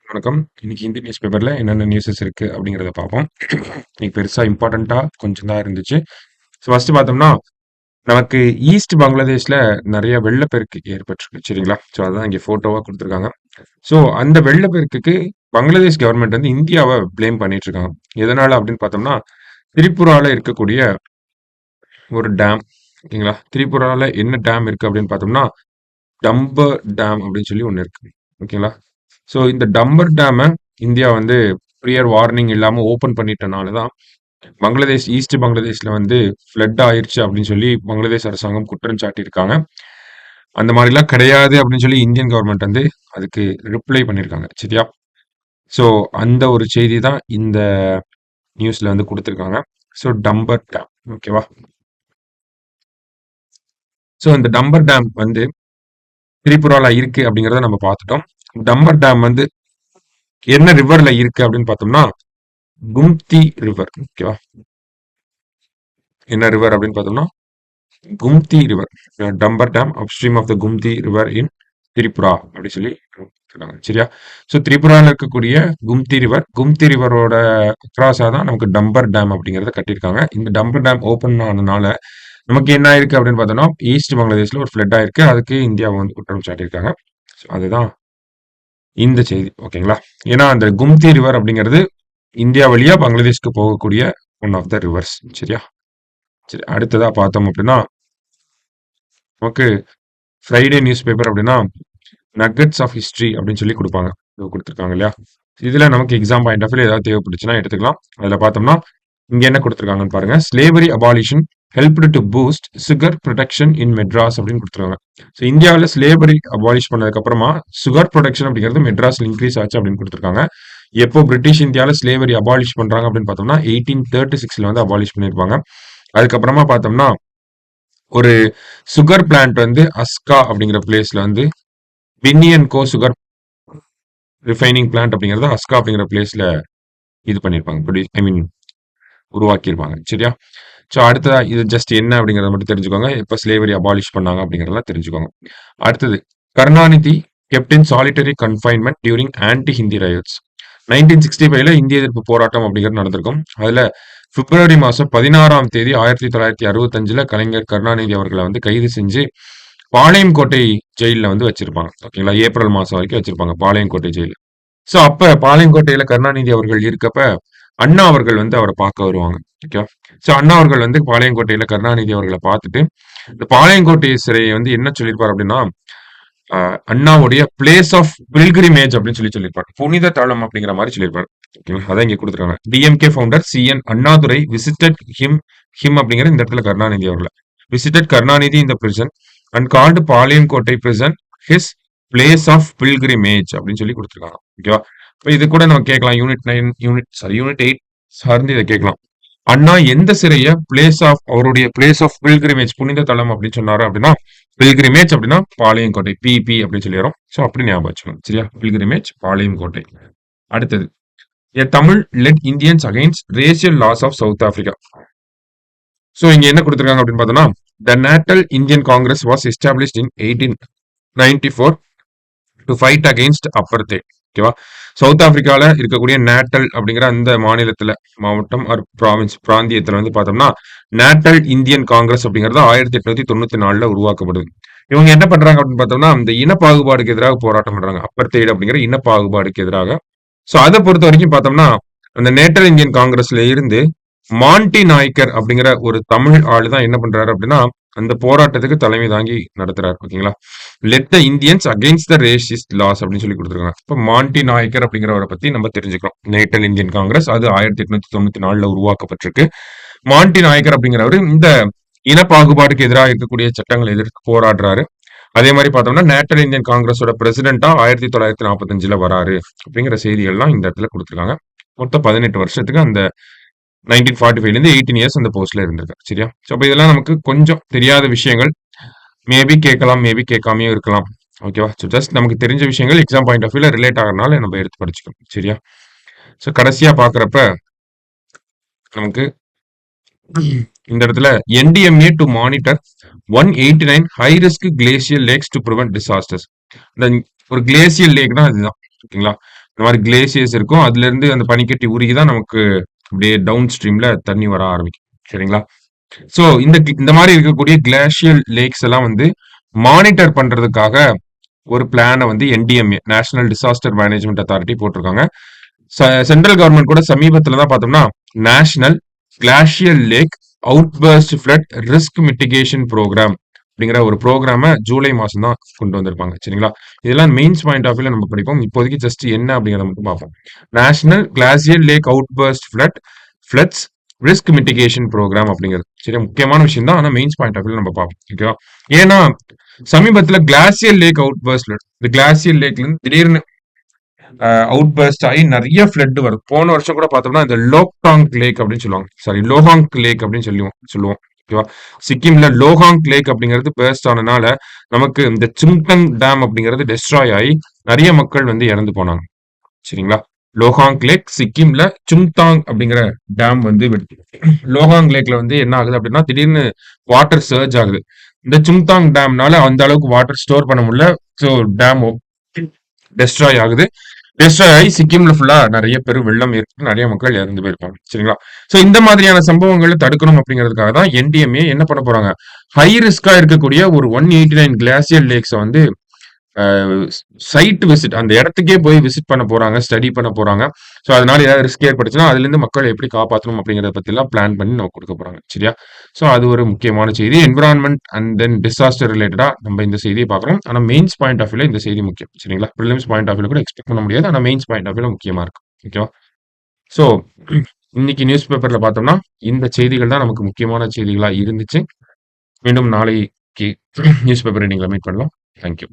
வணக்கம். இன்னைக்கு Indian news பேப்பர்ல என்னென்ன நியூஸஸ் இருக்கு அப்படிங்கிறத பார்ப்போம். இன்னைக்கு பெருசா இம்பார்ட்டண்டா கொஞ்சம் தான் இருந்துச்சு. ஸோ ஃபர்ஸ்ட் பார்த்தோம்னா, நமக்கு ஈஸ்ட் பங்களாதேஷ்ல நிறைய வெள்ளப்பெருக்கு ஏற்பட்டிருக்கு. சரிங்களா? ஸோ அதான் இங்க ஃபோட்டோவா குடுத்துருக்காங்க. ஸோ அந்த வெள்ளப்பெருக்குக்கு பங்களாதேஷ் கவர்மெண்ட் வந்து இந்தியாவ ப்ளேம் பண்ணிட்டு இருக்காங்க. எதனால அப்படின்னு பார்த்தோம்னா, திரிபுரால இருக்கக்கூடிய ஒரு டேம். ஓகேங்களா? திரிபுரால என்ன டேம் இருக்கு அப்படின்னு பார்த்தோம்னா, டம்பர் டேம் அப்படின்னு சொல்லி ஒண்ணு இருக்கு. ஓகேங்களா? ஸோ இந்த டம்பர் டேம இந்தியா வந்து ப்ரியர் வார்னிங் இல்லாம ஓப்பன் பண்ணிட்டனால தான் பங்களாதேஷ் ஈஸ்ட் பங்களாதேஷ்ல வந்து ஃப்ளட் ஆயிருச்சு அப்படின்னு சொல்லி பங்களாதேஷ் அரசாங்கம் குற்றம் சாட்டியிருக்காங்க. அந்த மாதிரிலாம் கிடையாது அப்படின்னு சொல்லி இந்தியன் கவர்மெண்ட் வந்து அதுக்கு ரிப்ளை பண்ணியிருக்காங்க. சரியா? ஸோ அந்த ஒரு செய்தி தான் இந்த நியூஸ்ல வந்து குடுத்துருக்காங்க. So Dumbur dam. ஓகேவா? ஸோ இந்த டம்பர் டேம் வந்து திரிபுரால இருக்கு அப்படிங்கிறத நம்ம பார்த்துட்டோம். டம்பர் டேம் வந்து என்ன ரிவர்ல இருக்கு அப்படின்னு பார்த்தோம்னா, கும்தி ரிவர். ஓகேவா? என்ன ரிவர் அப்படின்னு பார்த்தோம்னா, Gumti river. Dumbur dam upstream of the Gumti river in Tripura அப்படி சொல்லி சொல்றாங்க. சரியா? ஸோ திரிபுரால இருக்கக்கூடிய கும்தி ரிவரோட அக்ராஸா தான் நமக்கு டம்பர் டேம் அப்படிங்கிறத கட்டியிருக்காங்க. இந்த டம்பர் டேம் ஓப்பன் ஆனதுனால நமக்கு என்ன ஆயிருக்கு அப்படின்னு பார்த்தோம்னா, ஈஸ்ட் பங்களாதேஷ்ல ஒரு ஃப்ளட் ஆயிருக்கு. அதுக்கு இந்தியாவை வந்து குற்றம் சாட்டியிருக்காங்க. ஸோ அதுதான் இந்த செய்தி. ஓகேங்களா? ஏன்னா அந்த கும்தி ரிவர் அப்படிங்கிறது இந்தியா வழியா பங்களாதேஷ்க்கு போகக்கூடிய ஒன் ஆஃப் த ரிவர்ஸ். சரியா? சரி, அடுத்ததா பார்த்தோம் அப்படின்னா, நமக்கு ஃப்ரைடே நியூஸ் பேப்பர் அப்படின்னா நக்கட்ஸ் ஆஃப் ஹிஸ்டரி அப்படின்னு சொல்லி கொடுப்பாங்க. கொடுத்துருக்காங்க இல்லையா? இதுல நமக்கு எக்ஸாம் பாயிண்ட் ஆஃப் வியூ ஏதாவது தேவைப்பட்டுச்சுன்னா எடுத்துக்கலாம். அதுல பார்த்தோம்னா இங்க என்ன கொடுத்துருக்காங்கன்னு பாருங்க. Slavery abolition helped to boost sugar production இன் மெட்ராஸ் அப்படின்னு கொடுத்துருக்காங்க. ஸோ இந்தியாவில் ஸ்லேவரி அபாலிஷ் பண்ணதுக்கு அப்புறமா சுகர் ப்ரொடக்ஷன் அப்படிங்கிறது மெட்ராஸ்ல இன்க்ரீஸ் ஆச்சு அப்படின்னு கொடுத்துருக்காங்க. எப்போ பிரிட்டிஷ் இந்தியாவில் ஸ்லேவரி அபாலிஷ் பண்றாங்க அப்படின்னு பார்த்தோம்னா 1836ல வந்து அபாலிஷ் பண்ணியிருப்பாங்க. அதுக்கப்புறமா பார்த்தோம்னா ஒரு சுகர் பிளான்ட் வந்து அஸ்கா அப்படிங்கிற பிளேஸ்ல வந்து Winny and Co sugar refining plant அப்படிங்கிறது அஸ்கா அப்படிங்கிற பிளேஸ்ல இது பண்ணியிருப்பாங்க. ஐ மீன் உருவாக்கியிருப்பாங்க. சரியா? ஸோ அடுத்ததா இது ஜஸ்ட் என்ன அப்படிங்கிறத மட்டும் தெரிஞ்சுக்கோங்க. எப்போ ஸ்லேவரி அபாலிஷ் பண்ணாங்க அப்படிங்கிறதெல்லாம் தெரிஞ்சுக்கோங்க. அடுத்தது Karunanidhi kept in solitary confinement during anti Hindi riots. 1965ல இந்திய எதிர்ப்பு போராட்டம் அப்படிங்கிறது நடந்திருக்கும். அதுல பிப்ரவரி மாசம் 16ஆம் தேதி 1965ல கலைஞர் கருணாநிதி அவர்களை வந்து கைது செஞ்சு பாளையங்கோட்டை ஜெயில்ல வந்து வச்சிருப்பாங்க. ஓகேங்களா? ஏப்ரல் மாசம் வரைக்கும் வச்சிருப்பாங்க பாளையங்கோட்டை ஜெயில. ஸோ அப்ப பாளையங்கோட்டையில கருணாநிதி அவர்கள் இருக்கப்ப அண்ணா அவர்கள் வந்து அவரை பார்க்க வருவாங்க. ஓகே. ஸோ அண்ணா அவர்கள் வந்து பாளையங்கோட்டையில கருணாநிதி அவர்களை பார்த்துட்டு இந்த பாளையங்கோட்டை சிறையை வந்து என்ன சொல்லியிருப்பார் அப்படின்னா, அண்ணாவுடைய பிளேஸ் ஆஃப் பில்கிரிமேஜ் அப்படின்னு சொல்லி சொல்லியிருப்பார். புனித தளம் அப்படிங்கிற மாதிரி சொல்லியிருப்பார். ஓகேங்களா? அதான் இங்க கொடுத்துருக்காங்க. DMK founder C N. Annadurai visited him அப்படிங்கிற இந்த இடத்துல கருணாநிதி அவர்களை விசிட்டட் கருணாநிதி இந்த prison and called Palayamkottai prison his place of pilgrimage அப்படின்னு சொல்லி கொடுத்துருக்காங்க. ஓகேவா? இப்போ இது கூட நம்ம கேட்கலாம். யூனிட் 8 சார்ந்து இதை கேட்கலாம். அண்ணா எந்த சிறைய அவருடைய பிளேஸ் ஆஃப் பில்கிரிமேஜ் புனித தளம் அப்படின்னு சொன்னாரு அப்படின்னா, பில்கிரிமேஜ் அப்படின்னா பாளையங்கோட்டை பிபி அப்படின்னு சொல்லி வரும். ஸோ அப்படி ஞாபகம் வச்சுக்கணும். சரியா? பில்கிரிமேஜ் பாளையங்கோட்டை. அடுத்தது a Tamil led Indians against racial laws of South Africa. So இங்க என்ன கொடுத்துருக்காங்க அப்படின்னு பார்த்தோம்னா, the Natal Indian Congress was established in 1894 to fight against apartheid. ஓகேவா? சவுத் ஆப்பிரிக்கால இருக்கக்கூடிய நேட்டல் அப்படிங்கிற அந்த மாவட்டம் ஆர் பிராந்தியத்துல வந்து பார்த்தோம்னா நேட்டல் இந்தியன் காங்கிரஸ் அப்படிங்கிறது 1894ல உருவாக்கப்படுது. இவங்க என்ன பண்றாங்க அப்படின்னு பார்த்தோம்னா இந்த இன பாகுபாடுக்கு எதிராக போராட்டம் பண்றாங்க. அப்பர்தேட் அப்படிங்கிற இன பாகுபாடுக்கு எதிராக. ஸோ அதை பொறுத்த வரைக்கும் பார்த்தோம்னா அந்த நேட்டல் இந்தியன் காங்கிரஸ்ல இருந்து மாண்டி நாய்க்கர் அப்படிங்கிற ஒரு தமிழ் ஆளு தான் என்ன பண்றாரு அப்படின்னா அந்த போராட்டத்துக்கு தலைமை தாங்கி நடத்துறாரு. ஓகேங்களா? Led the Indians against the racist laws அப்படின்னு சொல்லி கொடுத்துருக்காங்க. இப்போ மாண்டி நாயக்கர் அப்படிங்கிறவரை பத்தி நம்ம தெரிஞ்சுக்கிறோம். நேட்டல் இந்தியன் காங்கிரஸ் அது 1894ல உருவாக்கப்பட்டிருக்கு. மாண்டி நாயக்கர் அப்படிங்கிறவர் இந்த இன பாகுபாடுக்கு எதிராக இருக்கக்கூடிய சட்டங்களை எதிர்த்து போராடுறாரு. அதே மாதிரி பார்த்தோம்னா நேட்டல் இந்தியன் காங்கிரஸோட பிரசிடென்டா 1945ல வராரு அப்படிங்கிற செய்திகள்லாம் இந்த இடத்துல கொடுத்துருக்காங்க. மொத்தம் 18 வருஷத்துக்கு அந்த 1945ல 18 இயர்ஸ் அந்த போஸ்ட்ல இருந்திருக்காரு. சரியா? ஸோ அப்போ இதெல்லாம் நமக்கு கொஞ்சம் தெரியாத விஷயங்கள். மேபி கேட்கலாம், மேபி கேட்காமயும் இருக்கலாம். ஓகேவா? ஸோ ஜஸ்ட் நமக்கு தெரிஞ்ச விஷயங்கள் எக்ஸாம் பாயிண்ட் ஆஃப் வியூல ரிலேட் ஆகிறனால நம்ம எடுத்து படிச்சுக்கணும். சரியா? ஸோ கடைசியா பார்க்குறப்ப நமக்கு இந்த இடத்துல NDMA to monitor 189 high risk glacial lakhs to prevent disasters. இந்த ஒரு கிளேசியல் லேக்னா இதுதான். ஓகேங்களா? இந்த மாதிரி கிளேசியர்ஸ் இருக்கும். அதுல இருந்து அந்த பனிக்கட்டி உருகி தான் நமக்கு அப்படியே டவுன் ஸ்ட்ரீம்ல தண்ணி வர ஆரம்பிக்கும். சரிங்களா? சோ இந்த மாதிரி இருக்கக்கூடிய கிளாஷியல் லேக்ஸ் எல்லாம் வந்து மானிட்டர் பண்றதுக்காக ஒரு பிளானை வந்து NDMA National Disaster Management Authority போட்டிருக்காங்க. சென்ட்ரல் கவர்மெண்ட் கூட சமீபத்துல தான் பார்த்தோம்னா National Glacial Lake Outburst Flood Risk mitigation Programme அப்படிங்கிற ஒரு ப்ரோக்ராம ஜூலை மாசம் தான் கொண்டு வந்திருப்பாங்க. சரிங்களா? இதெல்லாம் மெயின்ஸ் பாயிண்ட் ஆஃப் வியூல நம்ம படிப்போம். இப்போதைக்கு ஜஸ்ட் என்ன அப்படிங்கிறத மட்டும் பார்ப்போம். National glacial lake outburst floods risk mitigation programme அப்படிங்கிறது சரியா முக்கியமான விஷயம் தான். ஆனா மெயின்ஸ் பாயிண்ட் ஆஃப் வியூல நம்ம பார்ப்போம். ஓகேவா? ஏன்னா சமீபத்துல கிளாசியல் லேக் அவுட்பர்ஸ்ட் இந்த கிளாசியல் லேக்ல இருந்து திடீர்னு அவுட் பர்ஸ்ட் ஆகி நிறைய ஃபிளட் வரும். போன வருஷம் கூட பார்த்தோம்னா இந்த லோக்டாங் லேக் அப்படின்னு சொல்லுவாங்க. சாரி, லோஹாங் லேக் அப்படின்னு சொல்லுவோம். ஓகேவா? சிக்கிம்ல லோஹாங் லேக் அப்படிங்கிறது பர்ஸ்ட் ஆனனால நமக்கு இந்த சுங்டங் டேம் அப்படிங்கிறது டெஸ்ட்ராய் ஆகி நிறைய மக்கள் வந்து இறந்து போனாங்க. சரிங்களா? லோஹாங் லேக் சிக்கிம்ல சுங்டாங் அப்படிங்கிற டேம் வந்து லோஹாங் லேக்ல வந்து என்ன ஆகுது அப்படின்னா திடீர்னு வாட்டர் சர்ஜ் ஆகுது. இந்த சுங்தாங் டேம்னால அந்த அளவுக்கு வாட்டர் ஸ்டோர் பண்ண முடியல. ஸோ டேம் டெஸ்ட்ராய் ஆகுது. டெஸ்ட்ராய் ஆகி சிக்கிம்ல ஃபுல்லா நிறைய பேர் வெள்ளம் ஏற்பட்டு நிறைய மக்கள் இறந்து போயிருப்பாங்க. சரிங்களா? சோ இந்த மாதிரியான சம்பவங்களை தடுக்கணும் அப்படிங்கிறதுக்காக தான் என்டிஎம்ஏ என்ன பண்ண போறாங்க, ஹை ரிஸ்கா இருக்கக்கூடிய ஒரு 189 கிளாசியல் லேக்ஸை வந்து சைட் விசிட் அந்த இடத்துக்கே போய் விசிட் பண்ண போறாங்க, ஸ்டடி பண்ண போறாங்க. ஸோ அதனால ஏதாவது ரிஸ்க் ஏற்பட்டுச்சுன்னா அதுல இருந்து மக்களை எப்படி காப்பாற்றணும் அப்படிங்கறத பத்தி எல்லாம் பிளான் பண்ணி நம்ம கொடுக்க போறாங்க. சரியா? ஸோ அது ஒரு முக்கியமான செய்தி. என்விரான்மெண்ட் அண்ட் தென் டிசாஸ்டர் ரிலேட்டடா நம்ம இந்த செய்தியை பார்க்கறோம். ஆனா மெயின்ஸ் பாயிண்ட் ஆஃப் வியூல இந்த செய்தி முக்கியம். சரிங்களா? ப்ரிலிம்ஸ் பாயிண்ட் ஆஃப் வியூல கூட எக்ஸ்பெக்ட் பண்ண முடியாது. ஆனா மெயின்ஸ் பாயிண்ட் ஆஃப் வியூல முக்கியமா இருக்கும். ஓகேவா? ஸோ இன்னைக்கு நியூஸ் பேப்பர்ல பார்த்தோம்னா இந்த செய்திகள் தான் நமக்கு முக்கியமான செய்திகளா இருந்துச்சு. மீண்டும் நாளைக்கு நியூஸ் பேப்பர் ரீடிங்ல மீட் பண்ணலாம். தேங்க்யூ.